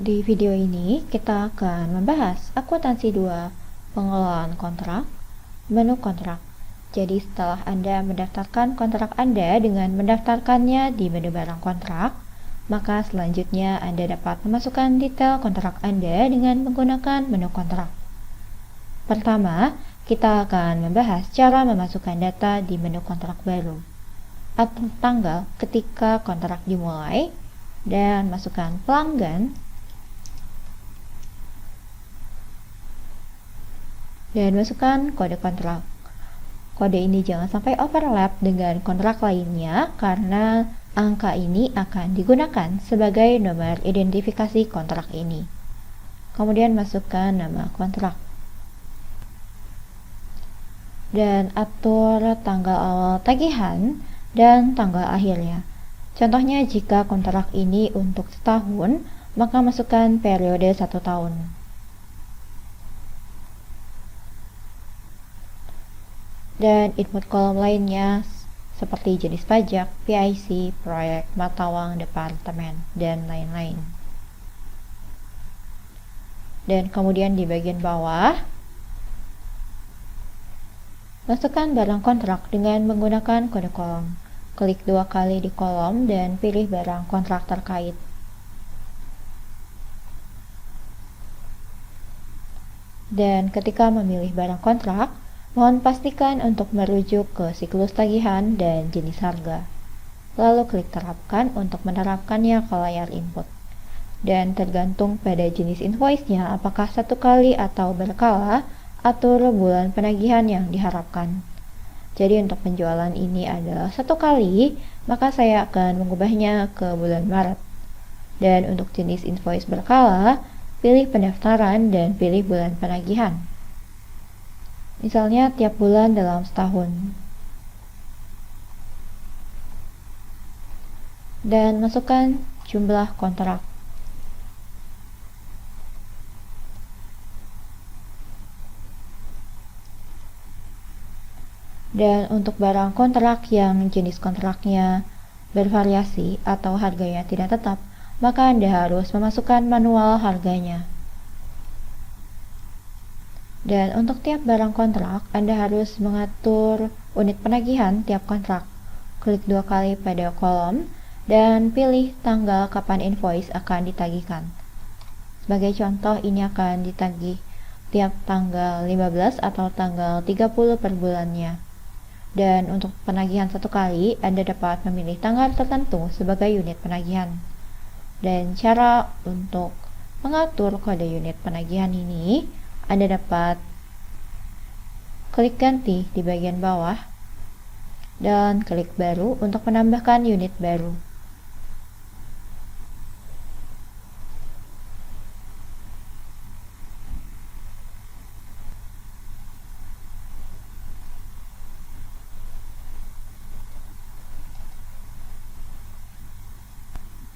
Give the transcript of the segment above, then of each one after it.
Di video ini kita akan membahas akuntansi 2, pengelolaan kontrak, menu kontrak. Jadi setelah Anda mendaftarkan kontrak Anda dengan mendaftarkannya di menu barang kontrak, maka selanjutnya Anda dapat memasukkan detail kontrak Anda dengan menggunakan menu kontrak. Pertama, kita akan membahas cara memasukkan data di menu kontrak baru, atau tanggal ketika kontrak dimulai, dan masukkan pelanggan, dan masukkan kode kontrak. Kode ini jangan sampai overlap dengan kontrak lainnya karena angka ini akan digunakan sebagai nomor identifikasi kontrak ini. Kemudian masukkan nama kontrak. Dan atur tanggal awal tagihan dan tanggal akhirnya. Contohnya jika kontrak ini untuk setahun, maka masukkan periode 1 tahun. Dan input kolom lainnya seperti jenis pajak, PIC, proyek, mata uang, departemen, dan lain-lain. Dan kemudian di bagian bawah, masukkan barang kontrak dengan menggunakan kode kolom. Klik 2 kali di kolom dan pilih barang kontrak terkait. Dan ketika memilih barang kontrak, mohon pastikan untuk merujuk ke siklus tagihan dan jenis harga. Lalu klik terapkan untuk menerapkannya ke layar input. Dan tergantung pada jenis invoice-nya apakah 1 kali atau berkala, atur bulan penagihan yang diharapkan. Jadi untuk penjualan ini adalah 1 kali, maka saya akan mengubahnya ke bulan Maret. Dan untuk jenis invoice berkala, pilih pendaftaran dan pilih bulan penagihan. Misalnya tiap bulan dalam setahun. Dan masukkan jumlah kontrak. Dan untuk barang kontrak yang jenis kontraknya bervariasi atau harganya tidak tetap, maka Anda harus memasukkan manual harganya. Dan untuk tiap barang kontrak, Anda harus mengatur unit penagihan tiap kontrak. Klik 2 kali pada kolom dan pilih tanggal kapan invoice akan ditagihkan. Sebagai contoh, ini akan ditagih tiap tanggal 15 atau tanggal 30 per bulannya. Dan untuk penagihan 1 kali, Anda dapat memilih tanggal tertentu sebagai unit penagihan. Dan cara untuk mengatur kode unit penagihan ini, Anda dapat klik ganti di bagian bawah dan klik baru untuk menambahkan unit baru.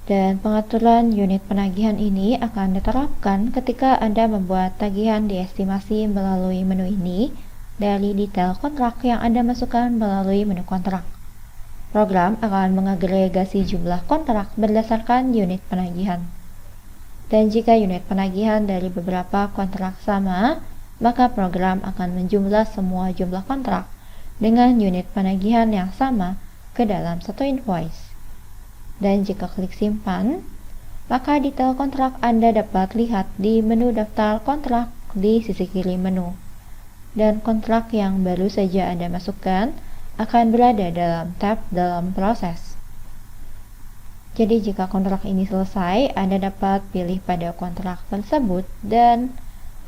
Dan pengaturan unit penagihan ini akan diterapkan ketika Anda membuat tagihan diestimasi melalui menu ini dari detail kontrak yang Anda masukkan melalui menu kontrak. Program akan mengagregasi jumlah kontrak berdasarkan unit penagihan. Dan jika unit penagihan dari beberapa kontrak sama, maka program akan menjumlah semua jumlah kontrak dengan unit penagihan yang sama ke dalam satu invoice. Dan jika klik simpan, maka detail kontrak Anda dapat lihat di menu daftar kontrak di sisi kiri menu. Dan kontrak yang baru saja Anda masukkan akan berada dalam tab dalam proses. Jadi jika kontrak ini selesai, Anda dapat pilih pada kontrak tersebut dan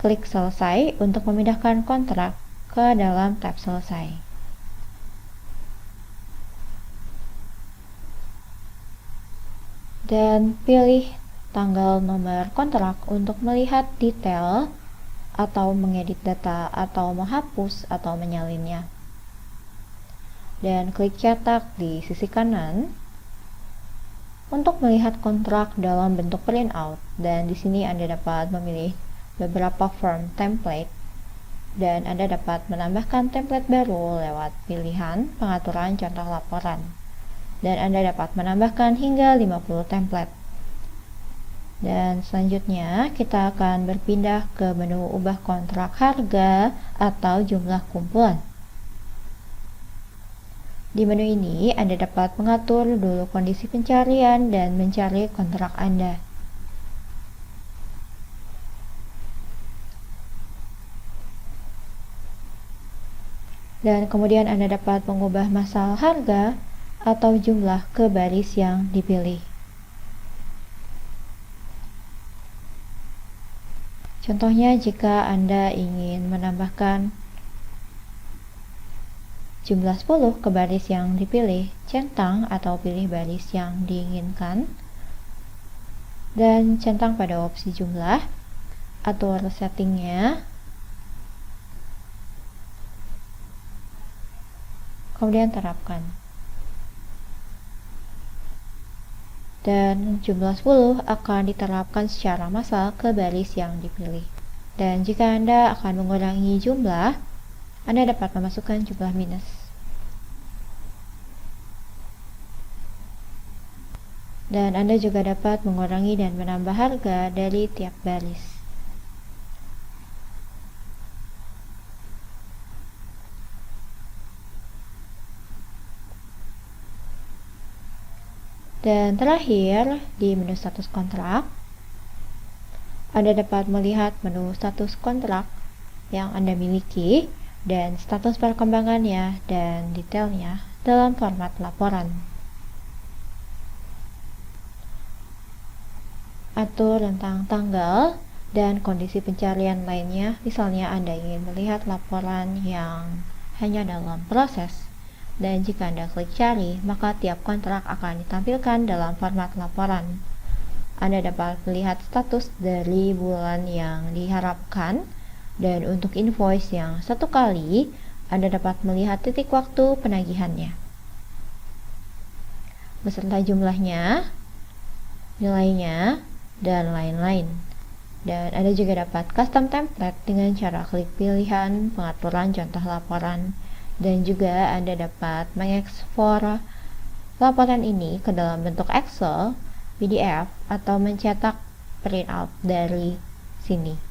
klik selesai untuk memindahkan kontrak ke dalam tab selesai. Dan pilih tanggal nomor kontrak untuk melihat detail atau mengedit data atau menghapus atau menyalinnya. Dan klik cetak di sisi kanan untuk melihat kontrak dalam bentuk printout. Dan di sini Anda dapat memilih beberapa form template dan Anda dapat menambahkan template baru lewat pilihan pengaturan contoh laporan. Dan Anda dapat menambahkan hingga 50 template. Dan selanjutnya kita akan berpindah ke menu ubah kontrak harga atau jumlah kumpulan. Di menu ini Anda dapat mengatur dulu kondisi pencarian dan mencari kontrak Anda. Dan kemudian Anda dapat mengubah masalah harga atau jumlah ke baris yang dipilih. Contohnya, jika Anda ingin menambahkan jumlah 10 ke baris yang dipilih, centang atau pilih baris yang diinginkan, dan centang pada opsi jumlah, atur settingnya, kemudian terapkan. Dan jumlah 10 akan diterapkan secara massal ke baris yang dipilih. Dan jika Anda akan mengurangi jumlah, Anda dapat memasukkan jumlah minus. Dan Anda juga dapat mengurangi dan menambah harga dari tiap baris. Dan terakhir, di menu status kontrak, Anda dapat melihat menu status kontrak yang Anda miliki dan status perkembangannya dan detailnya dalam format laporan. Atur tentang tanggal dan kondisi pencarian lainnya, misalnya Anda ingin melihat laporan yang hanya dalam proses. Dan jika Anda klik cari, maka tiap kontrak akan ditampilkan dalam format laporan. Anda dapat melihat status dari bulan yang diharapkan, dan untuk invoice yang satu kali, Anda dapat melihat titik waktu penagihannya, beserta jumlahnya, nilainya, dan lain-lain. Dan Anda juga dapat custom template dengan cara klik pilihan pengaturan contoh laporan. Dan juga Anda dapat mengekspor laporan ini ke dalam bentuk Excel, PDF, atau mencetak printout dari sini.